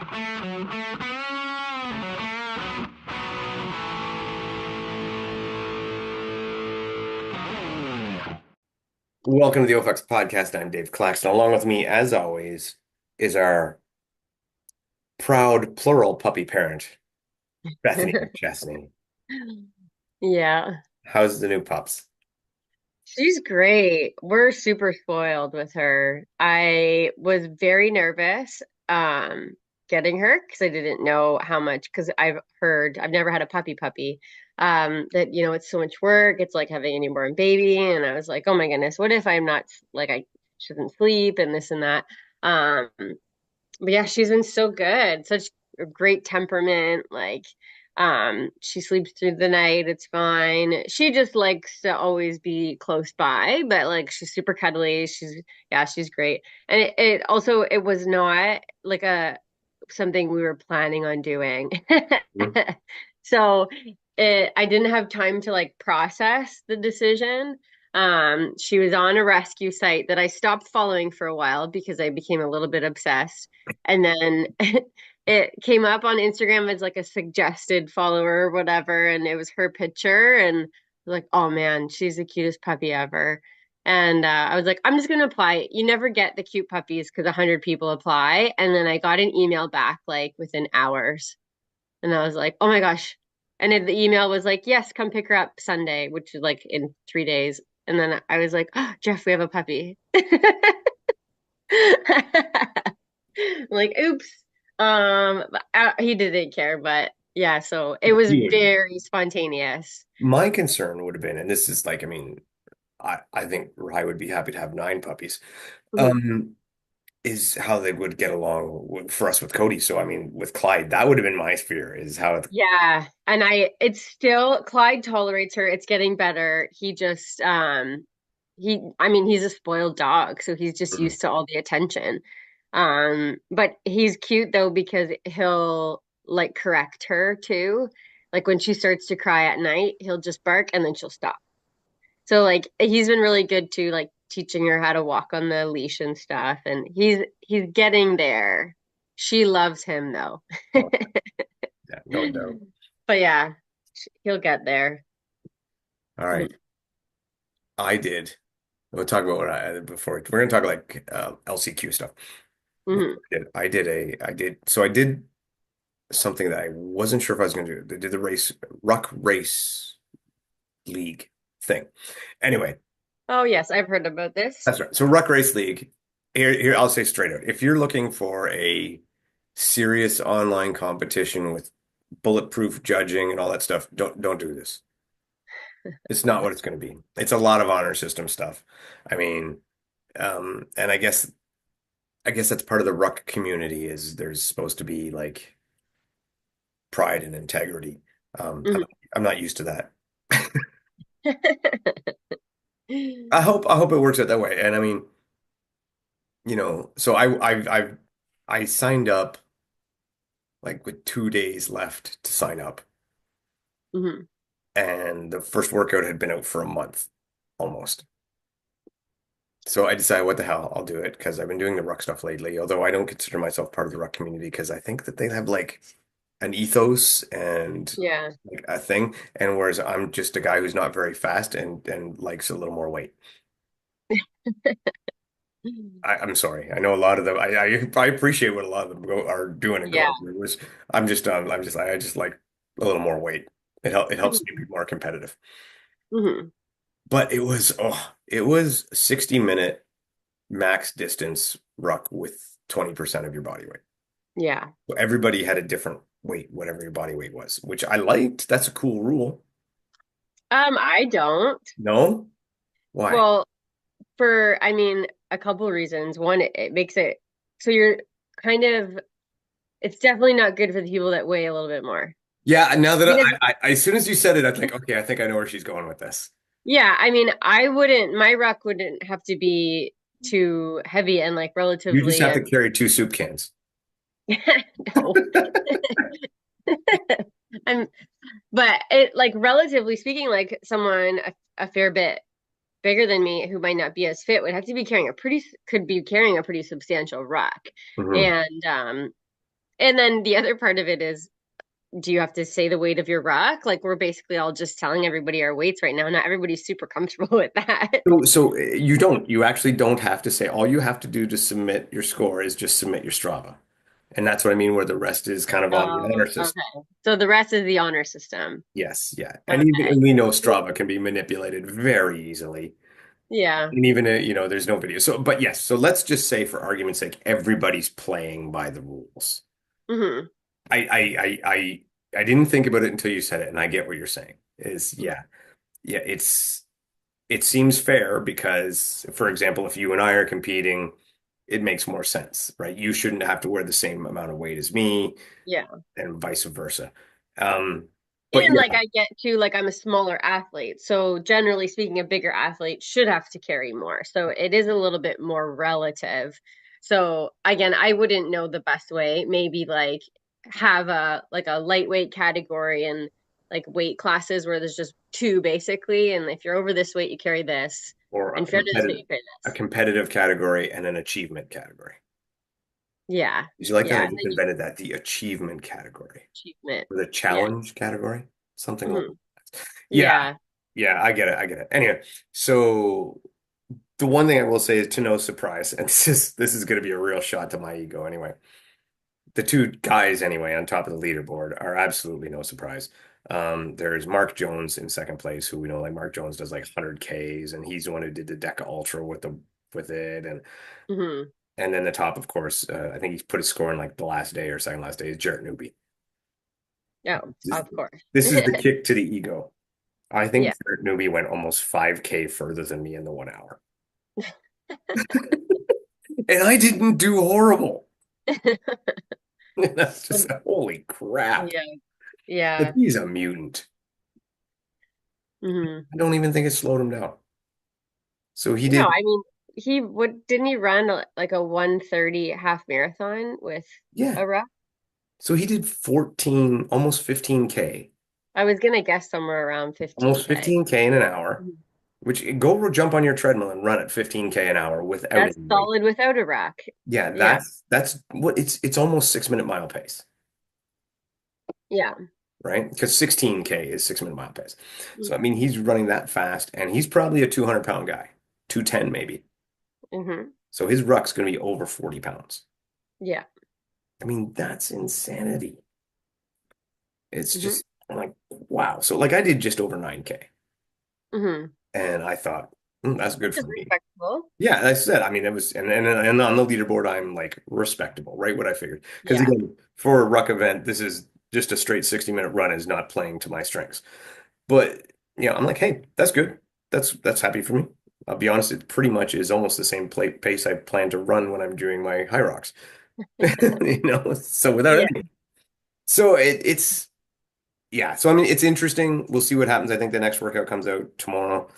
Welcome to the OFX podcast. I'm Dave Claxton. Along with me, as always, is our proud plural puppy parent, Bethany McChesney. Yeah, How's the new pups? she's great. We're super spoiled with her. I was very nervous getting her because I didn't know how much because I've never had a puppy that it's so much work. It's like having a newborn baby and I was like, "Oh my goodness, what if I'm not like I shouldn't sleep and this and that." Um But yeah, she's been so good. Such a great temperament. She sleeps through the night. It's fine. She just likes to always be close by, but like she's super cuddly. She's great. And it was not like a something we were planning on doing. Mhm. So I didn't have time to like process the decision. She was on a rescue site that I stopped following for a while because I became a little bit obsessed. And then it came up on Instagram as like a suggested follower or whatever, and it was her picture, and I was like, oh man, she's the cutest puppy ever. And I was like, I'm just gonna apply. You never get the cute puppies because 100 people apply. And then I got an email back like within hours, and I was like, oh my gosh. And the email was like, yes, come pick her up Sunday, which is like in 3 days. And then I was like, oh, Jeff, we have a puppy. Like, oops. He didn't care, but yeah, so it was Yeah. very spontaneous. My concern would have been, and this is like, I think I would be happy to have nine puppies, Mhm. um, is how they would get along for us with Cody. So, with Clyde, that would have been my fear, is how, Yeah, and it's still Clyde tolerates her. It's getting better. I mean, he's a spoiled dog, so he's just Mhm. used to all the attention. But he's cute though because he'll like correct her too. Like when she starts to cry at night, he'll just bark and then she'll stop. So like he's been really good too, like teaching her how to walk on the leash and stuff, and he's getting there. She loves him though. Oh, yeah, no doubt. But yeah, he'll get there. All Mhm. right. I did. We'll talk about what before we're gonna talk like LCQ stuff. Mhm. I did something that I wasn't sure if I was going to do. They did the Ruck Race League thing. Anyway, Oh yes, I've heard about this. that's right. So Ruck Race League, here I'll say straight out, if you're looking for a serious online competition with bulletproof judging and all that stuff, don't do this. It's not what it's going to be. It's a lot of honor system stuff. I mean, and I guess that's part of the Ruck community is there's supposed to be like pride and integrity. I'm, Mhm. I'm not used to that. I hope it works out that way. And so I signed up like with 2 days left to sign up, Mhm. and the first workout had been out for a month almost. So I decided, what the hell, I'll do it because I've been doing the ruck stuff lately. Although I don't consider myself part of the ruck community because I think that they have like an ethos and Yeah. like a thing, and whereas I'm just a guy who's not very fast and likes a little more weight. I'm sorry. I know a lot of them. I appreciate what a lot of them are doing and Yeah. going through. I just like a little more weight. It helps me be more competitive. Mhm. But it was 60-minute max distance ruck with 20% of your body weight. Yeah. So everybody had a different weight, whatever your body weight was, which I liked. That's a cool rule. I don't. No? Why? Well, I mean, a couple reasons. One, it makes it so you're kind of, it's definitely not good for the people that weigh a little bit more. Yeah, now that Because, as soon as you said it, I think, okay, I think I know where she's going with this. yeah, I mean, my ruck wouldn't have to be too heavy and like You just relatively, have to carry two soup cans. no. I'm, but it like relatively speaking, like someone a fair bit bigger than me who might not be as fit would have to be could be carrying a pretty substantial ruck. Mhm. And And then the other part of it is, do you have to say the weight of your ruck? Like we're basically all just telling everybody our weights right now. Not everybody's super comfortable with that. You actually don't have to say, all you have to do to submit your score is just submit your Strava. And that's what I mean, where the rest is kind of on the honor Oh, system. okay. So the rest is the honor system. Yes, yeah. And even Okay. and we know Strava can be manipulated very easily. Yeah. And even, there's no video. So, but yes, so let's just say for argument's sake, everybody's playing by the rules. Hmm. I didn't think about it until you said it, and I get what you're saying. Yeah, it seems fair because, for example, if you and I are competing, it makes more sense, right? You shouldn't have to wear the same amount of weight as me, Yeah. and vice versa. Um, but And like yeah, I get to like I'm a smaller athlete. So generally speaking, a bigger athlete should have to carry more. So it is a little bit more relative. So again, I wouldn't know the best way. Maybe like have a lightweight category and like weight classes where there's just two basically. And if you're over this weight, you carry this. or And if you're under this weight, you carry a this. competitive category and an achievement category. Yeah. Did you like that? Yeah. I And just then you invented that, the achievement category achievement. or the Yeah. challenge category, something like Hmm. that. Yeah, Yeah. yeah, I get it. I get it. Anyway, so the one thing I will say is, to no surprise, and this is going to be a real shot to my ego anyway. The two guys anyway on top of the leaderboard are absolutely no surprise. There's Mark Jones in second place, who we know, like, Mark Jones does like 100 Ks, and he's the one who did the Deca Ultra with it, Hmm. and then the top, of course, I think he's put his score in like the last day or second last day, is Jarrett Newby. Oh, This, of course. this is the kick to the ego. I think Yeah. Jarrett Newby went almost 5K further than me in the 1 hour. And I didn't do horrible. That's just holy crap. Yeah. But Yeah. he's a mutant. Hmm. I don't even think it slowed him down. So he No, did, I mean, he would didn't he run like a 1:30 half marathon with yeah. a rep? So he did 14, almost 15K, I was gonna guess somewhere around almost 15K. 15K in an hour, Mhm. which, go jump on your treadmill and run at 15K an hour without That's any weight. solid without a rack. Yeah, Yeah. that's what it's almost 6 minute mile pace, Yeah. right? Because 16K is 6 minute mile pace. So I Mm-hmm. mean, he's running that fast, and he's probably a 200-pound guy, 210 maybe. Hmm. So his ruck's going to be over 40 pounds. Yeah. I mean, that's insanity. It's Hmm. just, I'm like, wow. So like I did just over 9K, Hmm. and I thought, that's good Which is for me. respectable. Yeah, I said, I mean, it was, and on the leaderboard, I'm like respectable, right? What I figured. Because Yeah. again, for a ruck event, this is just a straight 60-minute run is not playing to my strengths. But I'm like, hey, that's good. That's happy for me. I'll be honest, it pretty much is almost the same pace I plan to run when I'm doing my Hyrox. So without Yeah. any. So it's yeah. So I mean, it's interesting. We'll see what happens. I think the next workout comes out tomorrow.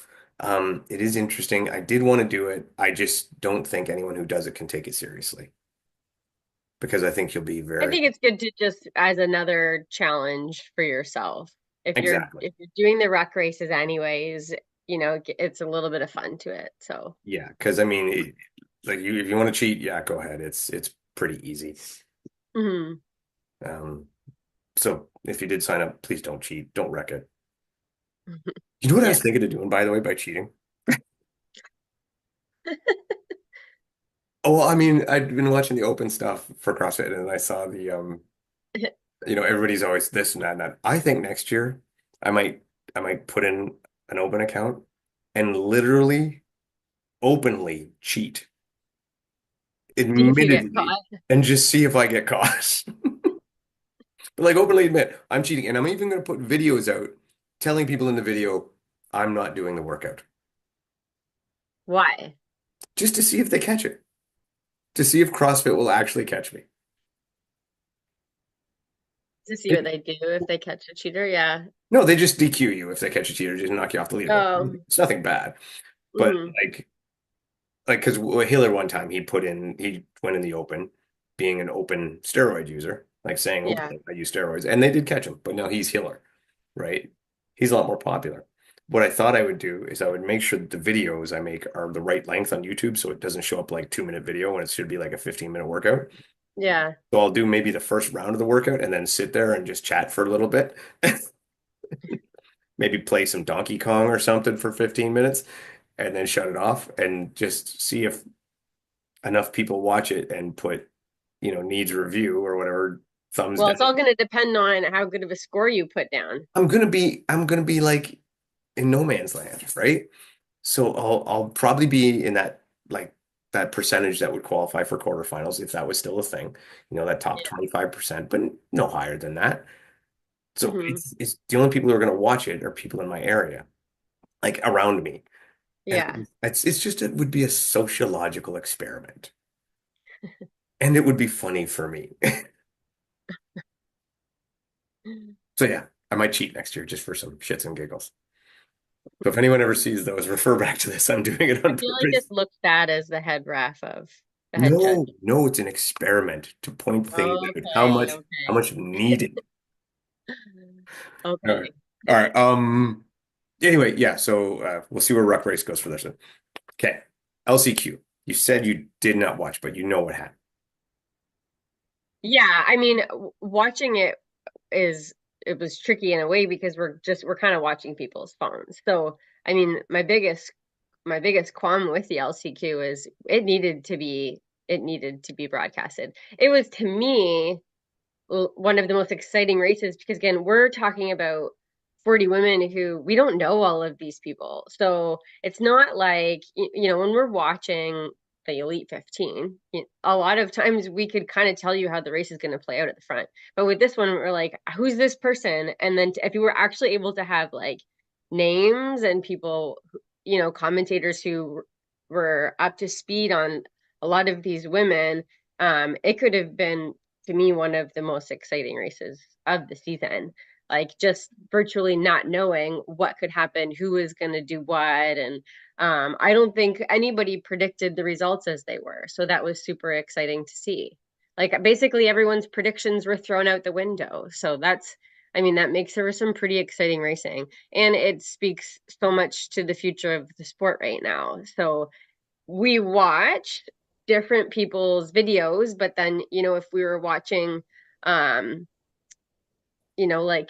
It is interesting. I did want to do it. I just don't think anyone who does it can take it seriously, because I think you'll be I very think it's good to just as another challenge for yourself. exactly. If you're doing the ruck races anyways, it's a little bit of fun to it. So, Yeah, because I mean, like, if you want to cheat, yeah, go ahead. It's pretty easy. mhm. Um, so if you did sign up, please don't cheat. Don't wreck it. You know what I Yeah. was thinking of doing, by the way, by cheating? Oh, well, I mean, I'd been watching the open stuff for CrossFit, and I saw everybody's always this and that and that. I think next year I might I might put in an open account and literally openly cheat, See if you get admittedly, caught. and just see if I get caught. But like, openly admit I'm cheating, and I'm even going to put videos out telling people in the video I'm not doing the workout, Why? just to see if they catch it, to see if CrossFit will actually catch me. To see what they do if they catch a cheater. Yeah. No, they just DQ you if they catch a cheater, just knock you off the leaderboard. Oh. It's nothing bad. But Hmm. like because Hiller one time he went in the open, being an open steroid user, like saying Yeah. openly I use steroids, and they did catch him. But now he's Hiller, right? He's a lot more popular. What I thought I would do is I would make sure that the videos I make are the right length on YouTube, so it doesn't show up like 2 minute video when it should be like a 15-minute workout. Yeah. So I'll do maybe the first round of the workout and then sit there and just chat for a little bit. Maybe play some Donkey Kong or something for 15 minutes and then shut it off and just see if enough people watch it and put, needs review or whatever, thumbs Well, down. it's all going to depend on how good of a score you put down. I'm gonna be like in no man's land, right? So I'll probably be in like that percentage that would qualify for quarterfinals if that was still a thing, that top Yeah. 25%, but no higher than that. So Hmm. it's the only people who are going to watch it are people in my area, like around me. And Yeah. it's just it would be a sociological experiment. And it would be funny for me. So yeah, I might cheat next year just for some shits and giggles. So if anyone ever sees those, refer back to this. I'm doing it I on feel like purpose. it's looked at as the head ref of the head judge. No, no, it's an experiment to point things out. How Okay, much, how okay. much needed. All right. Okay. All right. Anyway, yeah, so we'll see where Ruck Race goes for this one. Okay. LCQ. You said you did not watch, but you know what happened. Yeah, I mean, watching it is it was tricky in a way because we're kind of watching people's phones. So, I mean, my biggest qualm with the LCQ is it needed to be broadcasted. It was to me one of the most exciting races because again, we're talking about 40 women who we don't know all of these people. So it's not like, when we're watching the Elite 15, a lot of times we could kind of tell you how the race is going to play out at the front. But with this one, we're like, who's this person? And then if you were actually able to have like names and people, commentators who were up to speed on a lot of these women, it could have been to me one of the most exciting races of the season. Like just virtually not knowing what could happen, who is going to do what, and I don't think anybody predicted the results as they were. So that was super exciting to see. Like basically everyone's predictions were thrown out the window. So I mean, that makes for some pretty exciting racing, and it speaks so much to the future of the sport right now. So we watched different people's videos, but then, if we were watching, um, like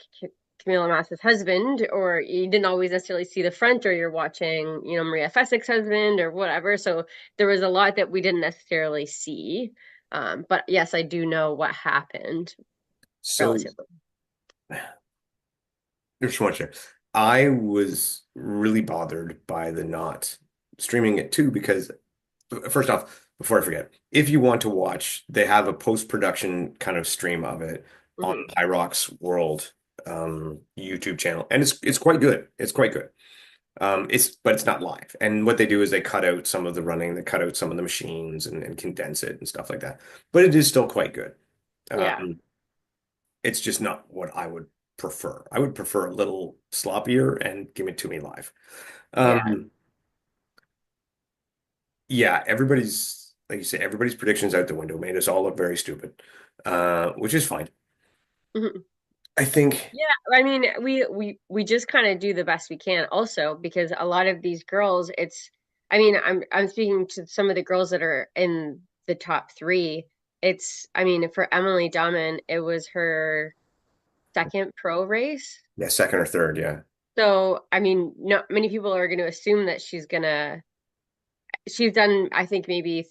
Camila Mass's husband, or you didn't always necessarily see the front, or you're watching, Maria Fessick's husband or whatever. So there was a lot that we didn't necessarily see. But yes, I do know what happened So relatively. there's so much there. I was really bothered by the not streaming it too, because first off, before I forget, if you want to watch, they have a post-production kind of stream of it on Hmm. Hyrox World YouTube channel, and it's quite good. It's quite good. But it's not live. And what they do is they cut out some of the running, they cut out some of the machines and condense it and stuff like that. But it is still quite good. Yeah, Um, it's just not what I would prefer. I would prefer a little sloppier and give it to me live. yeah. Um, yeah, everybody's like you say, everybody's predictions out the window made us all look very stupid, which is fine. Mhm. I think, Yeah, I mean, we just kind of do the best we can also because a lot of these girls, I mean, I'm speaking to some of the girls that are in the top three. I mean, for Emily Dahmen, it was her second pro race. yeah, second or third, yeah. So, I mean, not many people are going to assume that she's done, I think maybe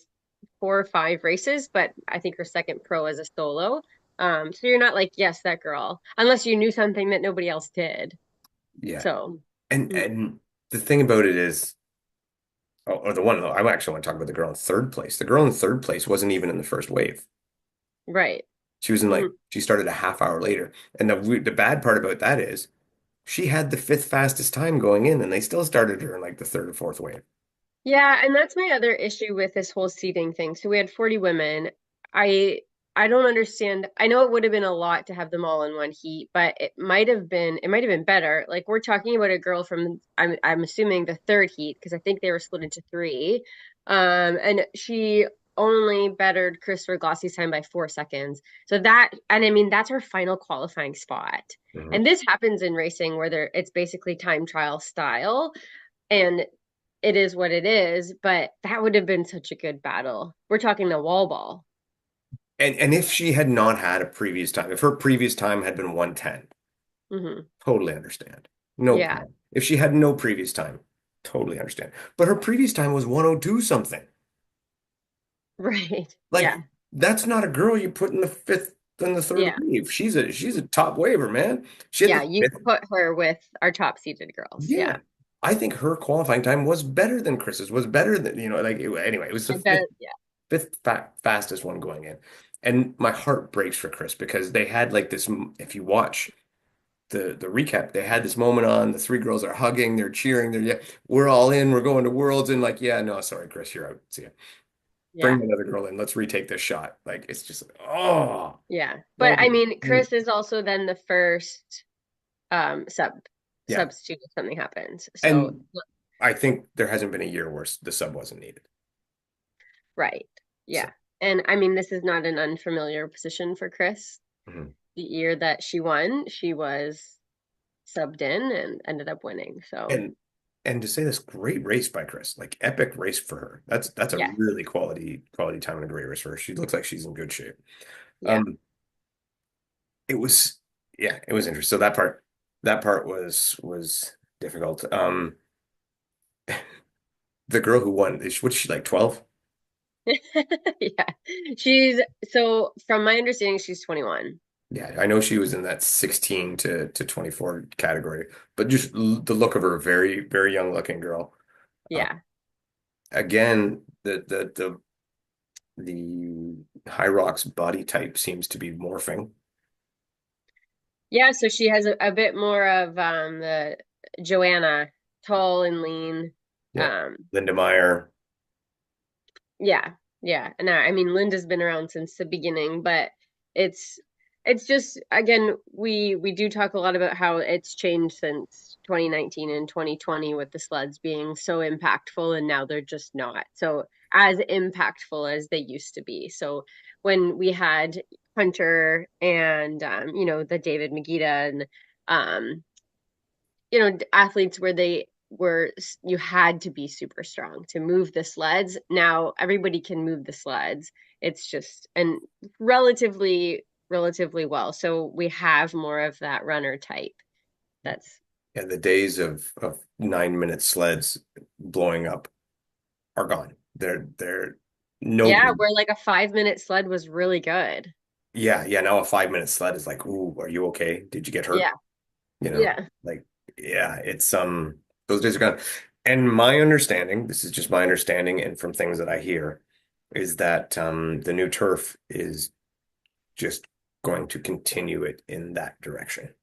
4 or 5 races, but I think her second pro as a solo. So you're not like, yes, that girl, unless you knew something that nobody else did. Yeah. So, And mm, and the thing about it is, or the one I actually want to talk about the girl in third place. The girl in third place wasn't even in the first wave. right. She was in Mhm. like she started a half hour later. And the bad part about that is she had the fifth fastest time going in, and they still started her in like the third or fourth wave. Yeah, and that's my other issue with this whole seating thing. So we had 40 women. I I don't understand. I know it would have been a lot to have them all in one heat, but it might have been better. Like we're talking about a girl from I'm assuming the third heat because I think they were split into three. And she only bettered Christopher Glossie's time by 4 seconds. So and I mean that's her final qualifying spot. Mhm. And this happens in racing where it's basically time trial style. And it is what it is, but that would have been such a good battle. We're talking the wall ball. And if she had not had a previous time, if her previous time had been 110, Hmm. totally understand. No Yeah. problem. If she had no previous time, totally understand. But her previous time was 102 something. Right. Like Yeah. that's not a girl you put in the fifth and the third Yeah. wave. She's a top waver, man. She had Yeah. the You fifth. put her with our top seeded girls. Yeah. Yeah. I think her qualifying time was better than Chris's, was better than, anyway, it was the I bet. Yeah. fifth fastest one going in. And my heart breaks for Chris because they had like this, if you watch the recap, they had this moment on, the three girls are hugging, they're cheering, they're, yeah, we're all in, we're going to Worlds, and like, yeah, no, sorry, Chris, you're out. See ya. Bring Yeah. another girl in. Let's retake this shot. Like, it's just, oh, Yeah. oh, But I mean, Chris is also then the first yeah. substitute if something happens. So, And I think there hasn't been a year where the sub wasn't needed. right. So, Yeah. And I mean, this is not an unfamiliar position for Chris. mhm. The year that she won, she was subbed in and ended up winning. So, and and to say this, great race by Chris, like epic race for her. That's a yeah. really quality time and a great race for her. She looks like she's in good shape. Yeah. Um, it was yeah, it was interesting. So that part was difficult. The girl who won, what's she like 12? Yeah. She's so from my understanding, she's 21. Yeah, I know she was in that 16 to 24 category, but just the look of her, very, very young looking girl. Uh, Yeah. again, the Hyrox body type seems to be morphing. Yeah, so she has a bit more of the Joanna, tall and lean. Yeah. Um, Linda Meyer. yeah, yeah. And I mean, Linda's been around since the beginning, but it's it's just again, we do talk a lot about how it's changed since 2019 and 2020 with the sleds being so impactful, and now they're just not so as impactful as they used to be. So when we had Hunter and the David Magida and um athletes where they were you had to be super strong to move the sleds. Now everybody can move the sleds. It's just and relatively well. So we have more of that runner type. That's Yeah, the days of 9 minute sleds blowing up are gone. They're yeah, nobody. where like a 5 minute sled was really good. Yeah, yeah. Now a 5 minute sled is like, ooh, are you okay? Did you get hurt? Yeah, yeah. Like, yeah, it's those days are gone. And my understanding, this is just my understanding, and from things that I hear, is that the new turf is just going to continue it in that direction.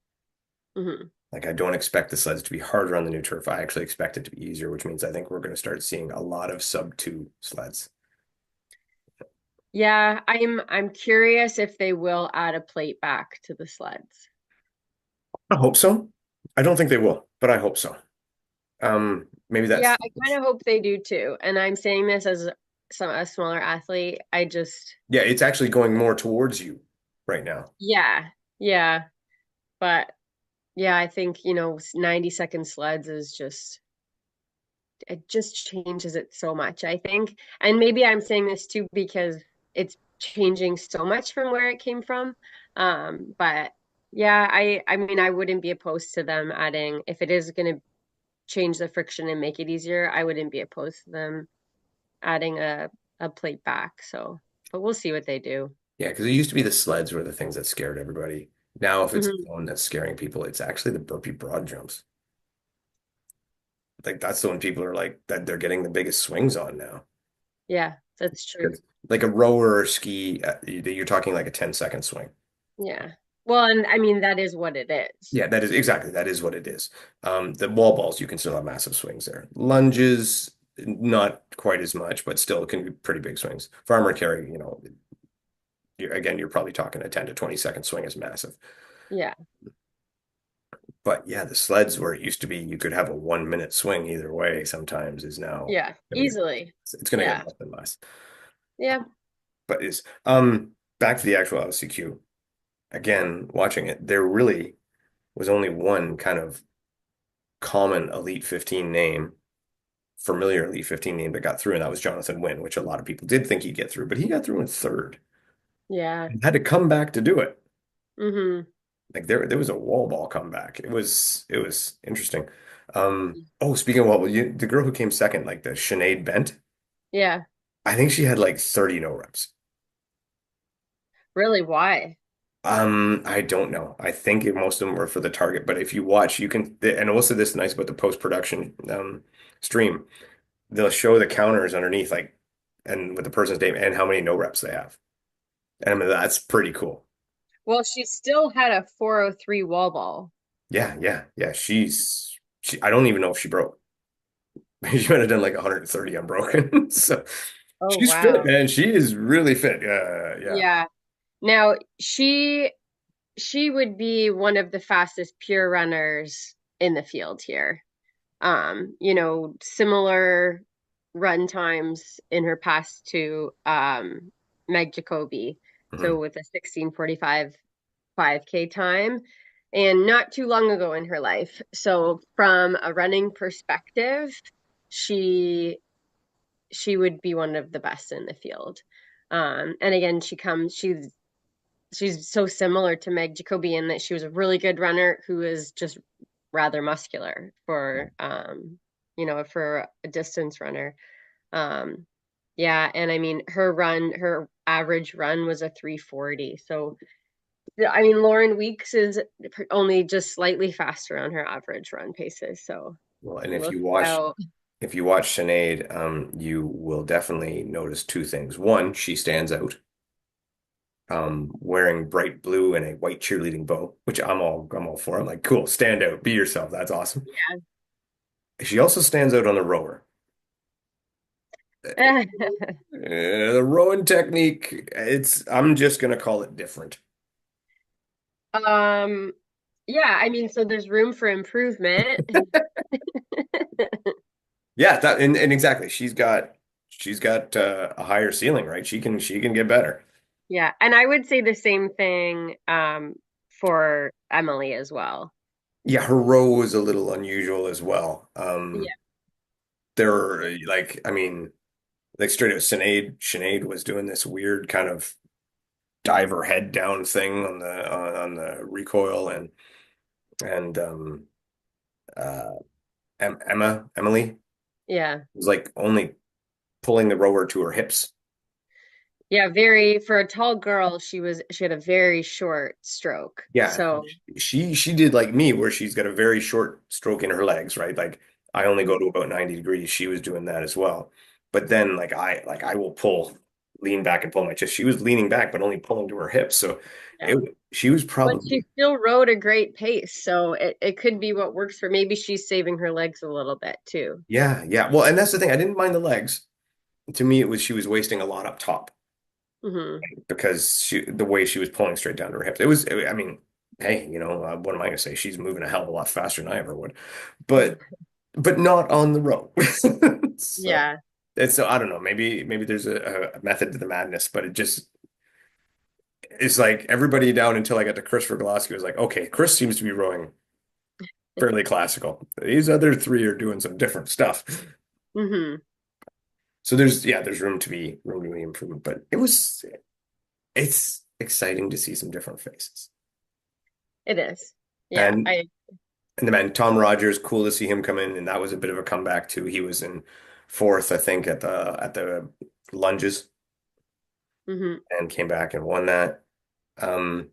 Hmm. Like I don't expect the sleds to be harder on the new turf. I actually expect it to be easier, which means I think we're going to start seeing a lot of sub two sleds. Yeah, I'm curious if they will add a plate back to the sleds. I hope so. I don't think they will, but I hope so. Maybe Yeah, that's I kind of hope they do too. And I'm saying this as a smaller athlete. I just, yeah, it's actually going more towards you right now. yeah, yeah. But yeah, I think, 90-second sleds is just, it just changes it so much, I think. And maybe I'm saying this too because it's changing so much from where it came from. But yeah, I mean, I wouldn't be opposed to them adding, if it is going to change the friction and make it easier, I wouldn't be opposed to them adding a plate back. So, but we'll see what they do. Yeah, because it used to be the sleds were the things that scared everybody. Now, if it's Hmm. one that's scaring people, it's actually the burpee broad jumps. Like that's the one people are like that they're getting the biggest swings on now. Yeah, that's true. 'Cause, like a rower or ski, you're talking like a 10-second swing. Yeah. Well, and I mean that is what it is. Yeah, that is what it is. The wall balls, you can still have massive swings there. Lunges, not quite as much, but still can be pretty big swings. Farmer carry, again, you're probably talking a 10 to 20-second swing is massive. Yeah. But yeah, the sleds where it used to be you could have a 1 minute swing either way sometimes is now Yeah. gonna get Easily. it's gonna get Yeah. less and less. Yeah. But is back to the actual LCQ. Again, watching it, there really was only one kind of common Elite 15 name, familiar Elite 15 name that got through, and that was Jonathan Wynn, which a lot of people did think he'd get through, but he got through in third. Yeah. and had to come back to do it. Hmm. Like there was a wall ball comeback. It was interesting. Oh, speaking of wall ball, the girl who came second, like the Sinead Bent, Yeah. I think she had like 30 no reps. Really, why? I don't know. I think most of them were for the target, but if you watch, you can, and also this is nice about the post-production stream, they'll show the counters underneath, like, and with the person's name and how many no reps they have. And I mean, that's pretty cool. Well, she still had a 403 wall ball. Yeah, yeah, yeah. I don't even know if she broke. She might have done like 130 unbroken. So Oh, she's fit, wow. man. She is really fit. Yeah. Yeah. Now, she would be one of the fastest pure runners in the field here. Similar run times in her past to Meg Jacoby. Mhm. So with a 16:45 5K time and not too long ago in her life. So from a running perspective, she she would be one of the best in the field. And again, she's so similar to Meg Jacoby in that she was a really good runner who is just rather muscular for a distance runner. Um, yeah, and I mean her average run was a 3:40. So I mean Lauren Weeks is only just slightly faster on her average run paces. So Well, and look out. if you watch Sinead, you will definitely notice two things. One, she stands out, wearing bright blue and a white cheerleading bow, which I'm all for. I'm like, cool, stand out, be yourself. That's awesome. She also stands out on the rower. The rowing technique, I'm just gonna call it different. Um, yeah, I mean, so there's room for improvement. Yeah, and exactly. She's got a higher ceiling, right? She can get better. Yeah, and I would say the same thing for Emily as well. Yeah, her row was a little unusual as well. Yeah. There were like, I mean, like straight up Sinead was doing this weird kind of diver head down thing on the recoil, and uh Emily Yeah. was like only pulling the rower to her hips. Yeah, for a tall girl, she had a very short stroke. Yeah, So, she did like me, where she's got a very short stroke in her legs, right? Like I only go to about 90 degrees. She was doing that as well. But then I will lean back and pull my chest. She was leaning back, but only pulling to her hips. So yeah. she was But she probably, still rode a great pace, so it could be what works for maybe she's saving her legs a little bit too. yeah, yeah. Well, and that's the thing. I didn't mind the legs. To me, it was she was wasting a lot up top Hmm. because the way she was pulling straight down to her hips. It was, I mean, hey, what am I gonna say? She's moving a hell of a lot faster than I ever would. But not on the road. So Yeah. so I don't know. Maybe there's a method to the madness, but it's like everybody down until I got to Chris Glasgow was like, okay, Chris seems to be rowing fairly classical. These other three are doing some different stuff. Hmm. So there's room to be improvement, but it's exciting to see some different faces. It is. Yeah, And I and the man Tom Rogers, cool to see him come in, and that was a bit of a comeback too. He was in fourth, I think, at the lunges hmm. and came back and won that. Um,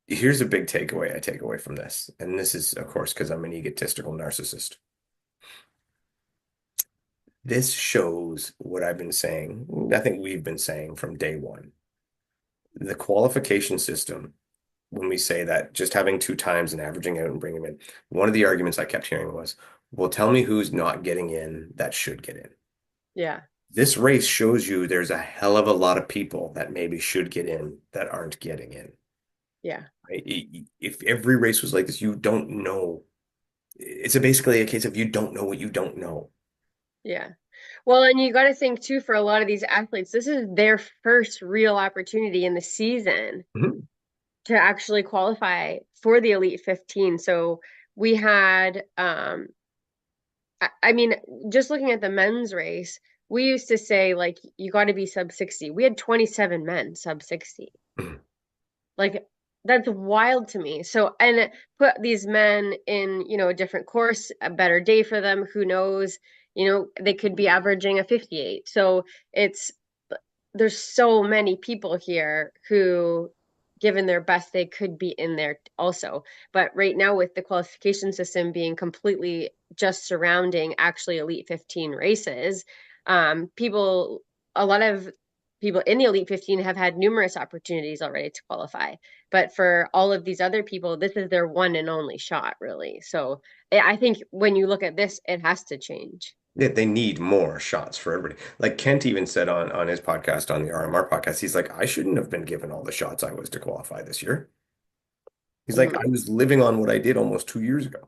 Here's a big takeaway I take away from this, and this is, of course, because I'm an egotistical narcissist. This shows what I've been saying. I think we've been saying from day one. The qualification system, when we say that just having two times and averaging out and bringing them in, one of the arguments I kept hearing was, well, tell me who's not getting in that should get in. Yeah. This race shows you there's a hell of a lot of people that maybe should get in that aren't getting in. Yeah. Right? If every race was like this, you don't know. It's basically a case of you don't know what you don't know. Yeah. Well, and you got to think too, for a lot of these athletes, this is their first real opportunity in the season Mhm. to actually qualify for the Elite 15. So we had, I mean, just looking at the men's race, we used to say like you got to be sub 60. We had 27 men sub 60. Like that's wild to me. So, and put these men in, a different course, a better day for them. Who knows? They could be averaging a 58. So it's there's so many people here who, given their best, they could be in there also. But right now, with the qualification system being completely just surrounding actually Elite 15 races, people, a lot of people in the Elite 15 have had numerous opportunities already to qualify. But for all of these other people, this is their one and only shot, really. So I think when you look at this, it has to change. They need more shots for everybody. Like Kent even said on his podcast, on the RMR podcast, he's like, I shouldn't have been given all the shots I was to qualify this year. He's like, I Hmm. was living on what I did almost 2 years ago.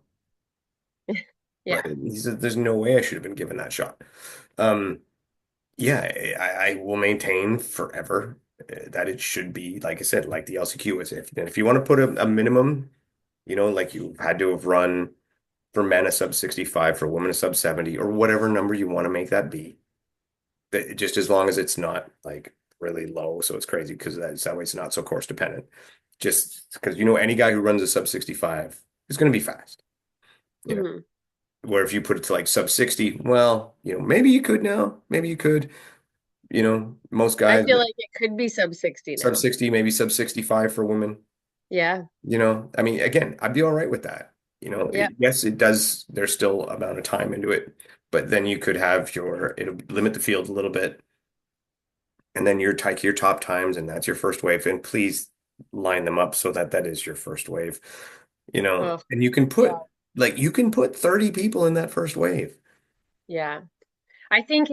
Right. Yeah. He said, there's no way I should have been given that shot. Um, yeah, I will maintain forever that it should be, like I said, like the LCQ is. If you want to put a minimum, like you had to have run for men a sub 65, for women a sub 70, or whatever number you want to make that be. Just as long as it's not like really low, so it's crazy because that way it's not so course dependent. Just because any guy who runs a sub 65 is going to be fast. You know, Hmm. where if you put it to like sub 60, well, maybe you could now, maybe you could. Most I guys feel like it could be sub 60 sub now. 60, maybe sub 65 for women. Yeah. I mean, again, I'd be all right with that. Yep. Yes, it does. There's still amount of time into it, but then you could have it'll limit the field a little bit, and then your top times, and that's your first wave. And please line them up so that that is your first wave. Oh, And you can yeah. put 30 people in that first wave. Yeah. I think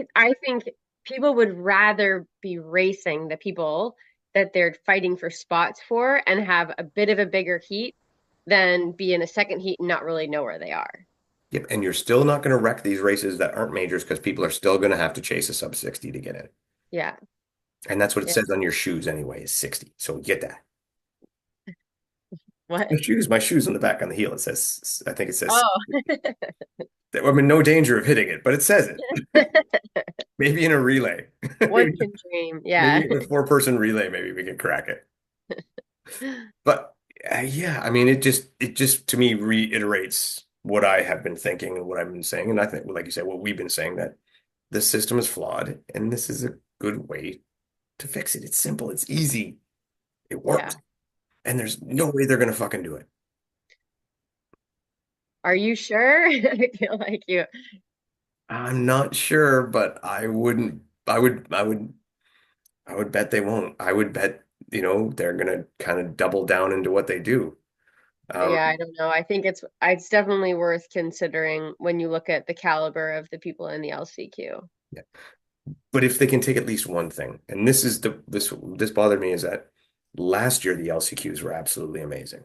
people would rather be racing the people that they're fighting for spots for and have a bit of a bigger heat than be in a second heat and not really know where they are. Yep, and you're still not going to wreck these races that aren't majors because people are still going to have to chase a sub 60 to get in. Yeah. And that's what it Yeah. says on your shoes anyway, is 60. So get that. What? My shoes on the back on the heel, it says, I think it says, Oh. I'm in no danger of hitting it, but it says it. Maybe in a relay. One Maybe, can dream. Yeah. maybe in a four-person relay, maybe we can crack it. But yeah, I mean, it just to me reiterates what I have been thinking and what I've been saying. And I think, like you said, what we've been saying, that the system is flawed and this is a good way to fix it. It's simple, it's easy, it works, Yeah. and there's no way they're gonna fucking do it. Are you sure? I feel like you. I'm not sure, but I would bet they won't. I would bet, they're gonna kind of double down into what they do. Um, Yeah, I don't know. I think it's definitely worth considering when you look at the caliber of the people in the LCQ. yeah. But if they can take at least one thing, and this bothered me, is that last year the LCQs were absolutely amazing.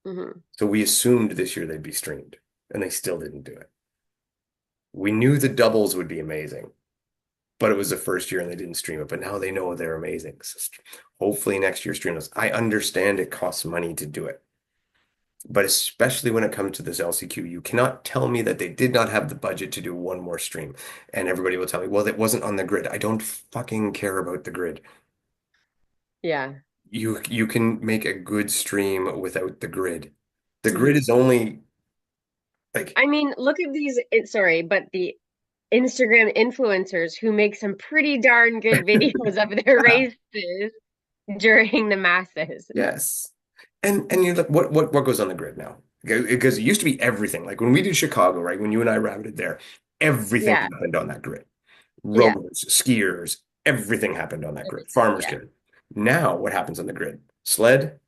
Hmm. So we assumed this year they'd be streamed, and they still didn't do it. We knew the doubles would be amazing, but it was the first year and they didn't stream it. But now they know they're amazing. So hopefully next year stream those. I understand it costs money to do it, but especially when it comes to this LCQ, you cannot tell me that they did not have the budget to do one more stream. And everybody will tell me, well, that wasn't on the grid. I don't fucking care about the grid. Yeah. You can make a good stream without the grid. The grid Hmm. is only like I mean, look at these, sorry, but the Instagram influencers who make some pretty darn good videos of their races during the masses. yes. And you look what goes on the grid now? Because it used to be everything. Like when we did Chicago, right? When you and I routed there, everything Yeah. happened on that grid. Yeah. Rowers, skiers, everything happened on that grid. Everything. Farmers Yeah. grid. Now what happens on the grid? Sled,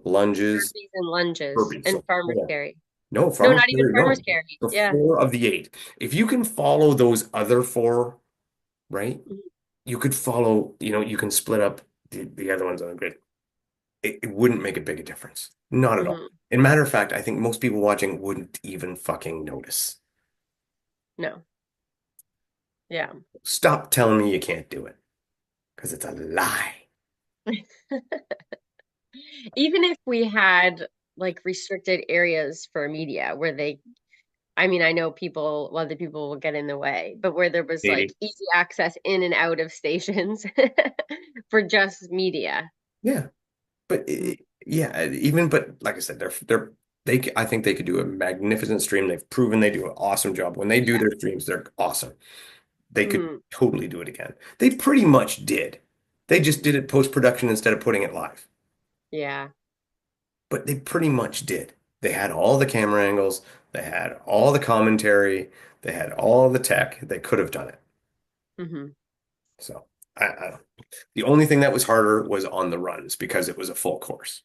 lunges, Burpees and lunges burpees. and So farmer's four. carry. No, No, farmers not even carry, farmer's no. carry. The Yeah. four of the eight. If you can follow those other four, right? You could follow, you can split up the other ones on the grid. It wouldn't make a big a difference. Not at all. Hmm. In matter of fact, I think most people watching wouldn't even fucking notice. No. Yeah. Stop telling me you can't do it, because it's a lie. Even if we had like restricted areas for media where they I mean, I know people, other people will get in the way, but where there was like Maybe. easy access in and out of stations for just media. Yeah. But Mm, yeah, even but like I said, I think they could do a magnificent stream. They've proven they do an awesome job. When they do yeah. their streams, they're awesome. They could Mhm. totally do it again. They pretty much did. They just did it post-production instead of putting it live. Yeah. But they pretty much did. They had all the camera angles, they had all the commentary, they had all the tech. They could have done it. Hmm. So I the only thing that was harder was on the runs because it was a full course.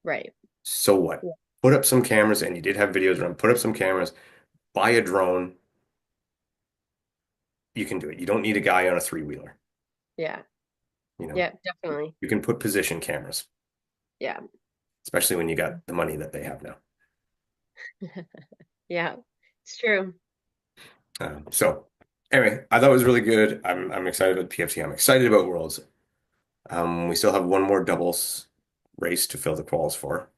Right. So what? Yeah. Put up some cameras, and you did have videos run. Put up some cameras, buy a drone. You can do it. You don't need a guy on a three-wheeler. Yeah. You know, Yeah, definitely. you can put position cameras, Yeah. especially when you got the money that they have now. Yeah. It's true. So anyway, I thought it was really good. I'm excited about PFT. I'm excited about Worlds. We still have one more doubles race to fill the quals for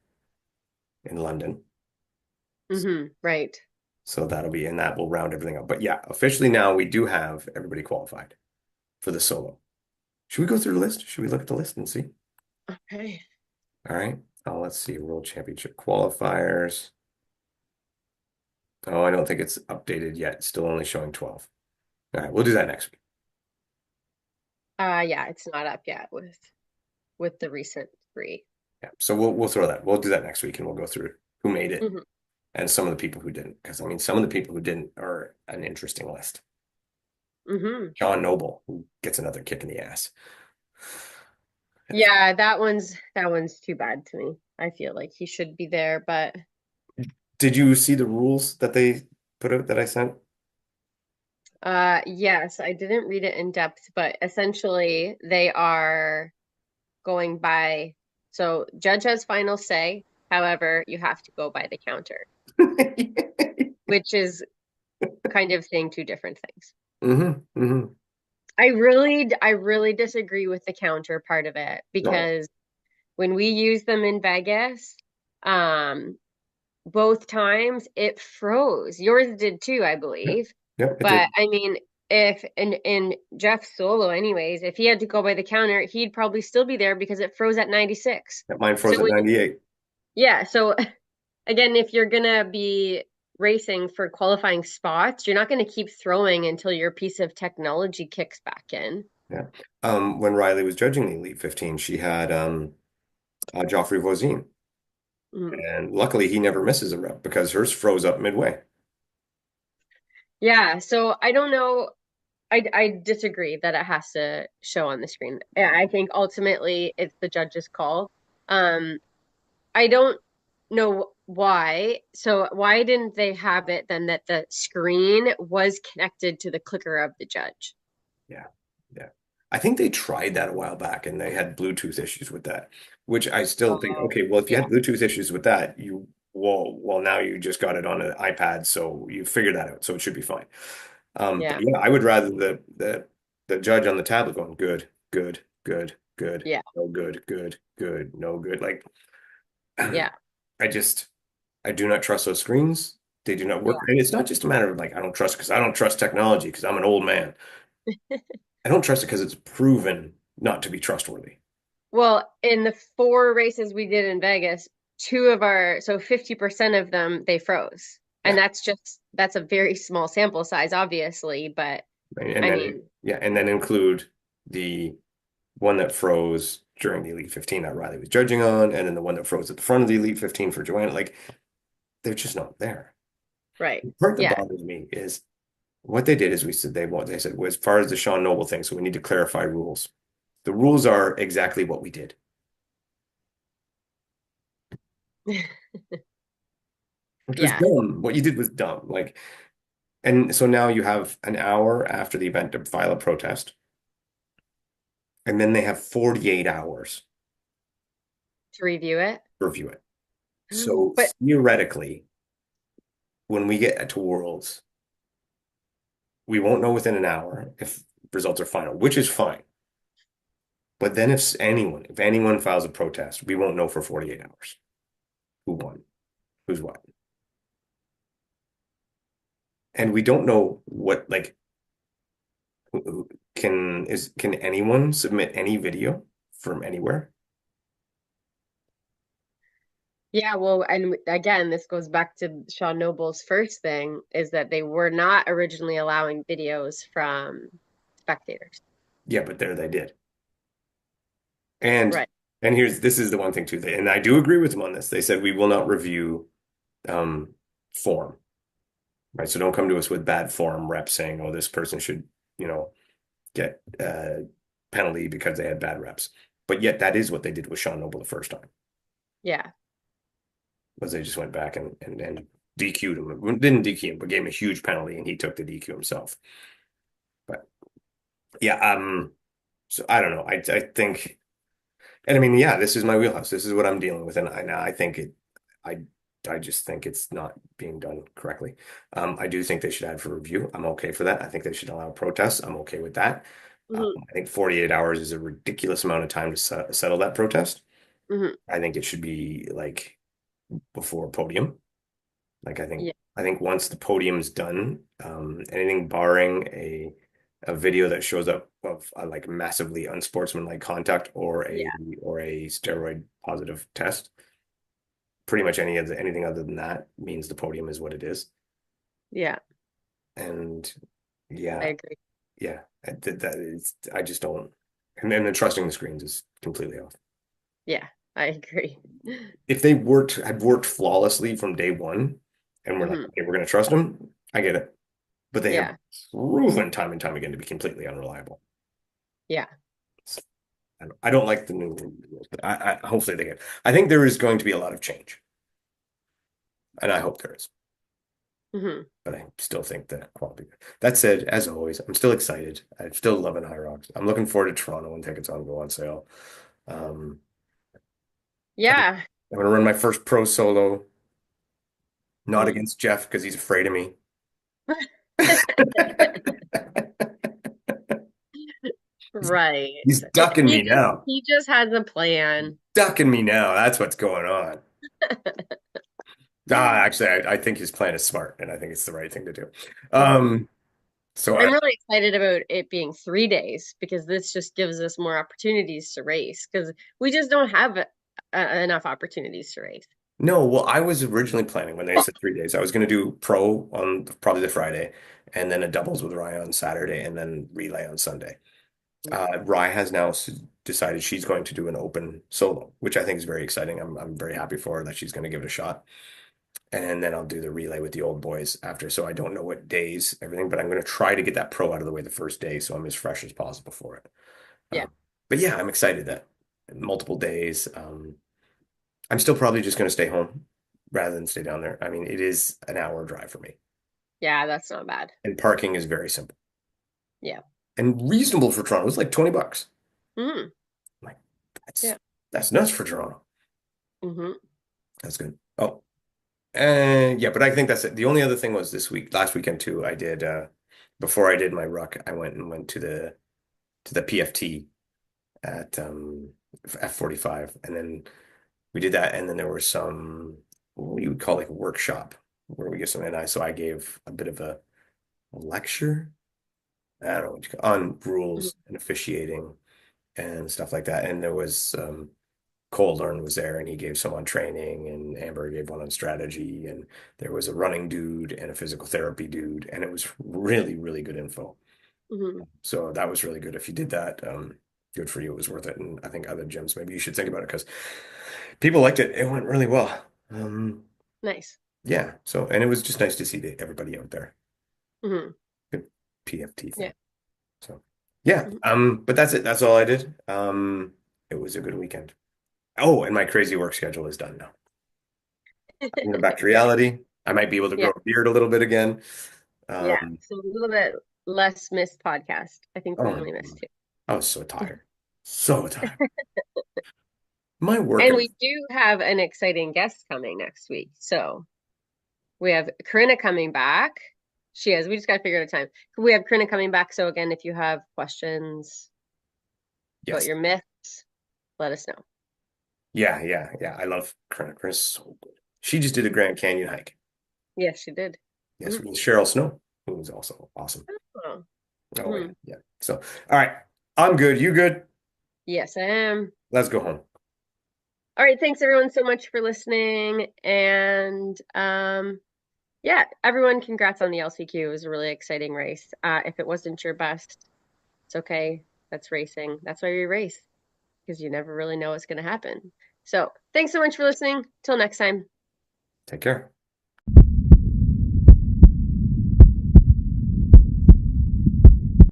in London. Right. So that'll be, and that will round everything up. But yeah, officially now we do have everybody qualified for the solo. Should we go through the list? Should we look at the list and see? Okay. All right. Let's see. World Championship qualifiers. Oh, I don't think it's updated yet. It's still only showing 12. All right. We'll do that next week. Yeah, it's not up yet with the recent three. Yeah. So we'll throw that. We'll do that next week and we'll go through who made it Hmm. and some of the people who didn't. Because I mean, some of the people who didn't are an interesting list. Hmm. John Noble, who gets another kick in the ass. Yeah, that one's too bad to me. I feel like he should be there, but Did you see the rules that they put out that I sent? yes, I didn't read it in depth, but essentially they are going by, so judge has final say. However, you have to go by the counter, which is kind of saying two different things. Hmm. I really disagree with the counter part of it Oh yeah. because when we use them in Vegas, um, both times it froze. Yours did too, I Yep. believe. Yep, it But did. I mean, if in Jeff's solo, anyways, if he had to go by the counter, he'd probably still be there because it froze at 96. That mine So froze at 98. yeah, so again, if you're gonna be racing for qualifying spots, you're not gonna keep throwing until your piece of technology kicks back in. Yeah. When Riley was judging the Elite 15, she had Joffrey Voisin. Mm. And luckily he never misses a rep because hers froze up midway. Yeah, so I don't know. I disagree that it has to show on the screen. Yeah, I think ultimately it's the judge's call. Um, I don't know why. So why didn't they have it then that the screen was connected to the clicker of the judge? Yeah. Yeah. I think they tried that a while back and they had Bluetooth issues with that, which I still think, Oh, okay, well, if you yeah, had Bluetooth issues with that, well, now you just got it on an iPad, so you figured that out, so it should be fine. But yeah, yeah, I would rather the judge on the tablet going good, good, good, good, yeah, no good, good, good, no good. Like yeah, I just I do not trust those screens. They do not yeah. work. And it's not just a matter of like I don't trust because I don't trust technology because I'm an old man. I don't trust it because it's proven not to be trustworthy. Well, in the four races we did in Vegas, two of our, so 50% of them, they froze. And Yeah. that's a very small sample size, obviously, but And I then mean, yeah, and then include the one that froze during the Elite 15 that Riley was judging on, and then the one that froze at the front of the Elite 15 for Joanna. Like they're just not there. right. The part that Yeah. bothers me is what they did is they said, well, as far as the Sean Noble thing, so we need to clarify rules. The rules are exactly what we did, which was Yeah. dumb. What you did was dumb. Like, and so now you have an hour after the event to file a protest, and then they have 48 hours To review it. to review it. So But theoretically, when we get to Worlds, we won't know within an hour if results are final, which is fine. But then if anyone files a protest, we won't know for 48 hours who won, who's what. And we don't know what like can anyone submit any video from anywhere? Yeah, well, and again, this goes back to Sean Noble's first thing is that they were not originally allowing videos from spectators. Yeah, but there they did. And Right. and this is the one thing too, and I do agree with them on this. They said we will not review um form, right? So don't come to us with bad form reps saying, oh, this person should, you know, get penalty because they had bad reps. But yet that is what they did with Sean Noble the first time, Yeah. was they just went back and DQ'd him. Didn't DQ him, but gave him a huge penalty and he took the DQ himself. But yeah, so I don't know. I think, and I mean, yeah, this is my wheelhouse. This is what I'm dealing with, and I think I I just think it's not being done correctly. I do think they should add for review. I'm okay for that. I think they should allow protests. I'm okay with that. Hmm. I think 48 hours is a ridiculous amount of time to settle that protest. Hmm. I think it should be like before podium. Like Yeah. I think once the podium's done, anything barring a video that shows up of like massively unsportsmanlike contact Yeah. or a steroid positive test, pretty much anything other than that means the podium is what it is. Yeah. And I yeah, agree. yeah, that is I just don't. And then the trusting the screens is completely off. Yeah. I agree. If they had worked flawlessly from day one, and we're like, Hmm. okay, we're going to trust them, I get it. But they have Yeah. proven time and time again to be completely unreliable. Yeah. I don't like the new rules, but I hopefully they get. I think there is going to be a lot of change, and I hope there is. Hmm. But I still think the quality. That said, as always, I'm still excited. I'm still loving Hyrox. I'm looking forward to Toronto when tickets on go on sale. Um, I'm Yeah. going to run my first pro solo, not Mhm. against Jeff because he's afraid of me. Right. He's ducking me now. He just has a plan. Ducking me now. That's what's going on. Actually, I think his plan is smart, and I think it's the right thing to do. Mhm. Um, so I'm really excited about it being 3 days because this just gives us more opportunities to race because we just don't have enough opportunities to race. no, well, I was originally planning when they said 3 days. I was going to do pro on probably the Friday, and then a doubles with Rye on Saturday, and then relay on Sunday. Rye has now decided she's going to do an open solo, which I think is very exciting. I'm very happy for her that she's going to give it a shot. And then I'll do the relay with the old boys after. So I don't know what days, everything, but I'm going to try to get that pro out of the way the first day so I'm as fresh as possible for it. Yeah. But yeah, I'm excited that multiple days. I'm still probably just going to stay home rather than stay down there. I mean, it is an hour drive for me, Yeah, that's not bad. and parking is very simple Yeah. and reasonable for Toronto. It's like 20 bucks. Hmm. I'm like, Yeah. that's nuts for Toronto. Hmm. That's good. Oh, and yeah, but I think that's it. The only other thing was last weekend too. I did before I did my ruck, I went to the PFT at F45, and then we did that, and then there was some what you would call like a workshop where we get some, and I gave a bit of a lecture. I don't know what you call on Hmm. rules and officiating and stuff like that. And there was Cole Learn was there and he gave some on training and Amber gave one on strategy and there was a running dude and a physical therapy dude and it was really, really good info. Hmm. So that was really good. If you did that, good for you. It was worth it. And I think other gyms, maybe you should think about it because people liked it. It went really well. Nice. Yeah. So, and it was just nice to see everybody out there. Hmm. Good PFT Yeah. thing. So yeah. Mhm. But that's it. That's all I did. It was a good weekend. Oh, and my crazy work schedule is done now. I'm going back to reality. I might be able to grow Yeah. a beard a little bit again. Yeah. Um, So a little bit less missed podcast. I think oh we my only missed God. two. I was so tired. So tired. My And workout. we do have an exciting guest coming next week. So we have Corinna coming back. She is. We just got to figure out a time. We have Corinna coming back. So again, if you have questions about Yes. your myths, let us know. Yeah, yeah, yeah. I love Chris. So good. She just did a Grand Canyon hike. Yes, she did. Yes, Mhm. with Cheryl Snow. who was also awesome. Oh. Oh yeah, Hmm. yeah. So, all right, I'm good. You good? Yes, I am. Let's go home. All right, thanks everyone so much for listening. And yeah, everyone, congrats on the LCQ. It was a really exciting race. If it wasn't your best, it's okay. That's racing. That's why we race, because you never really know what's going to happen. So thanks so much for listening. Till next time. Take care.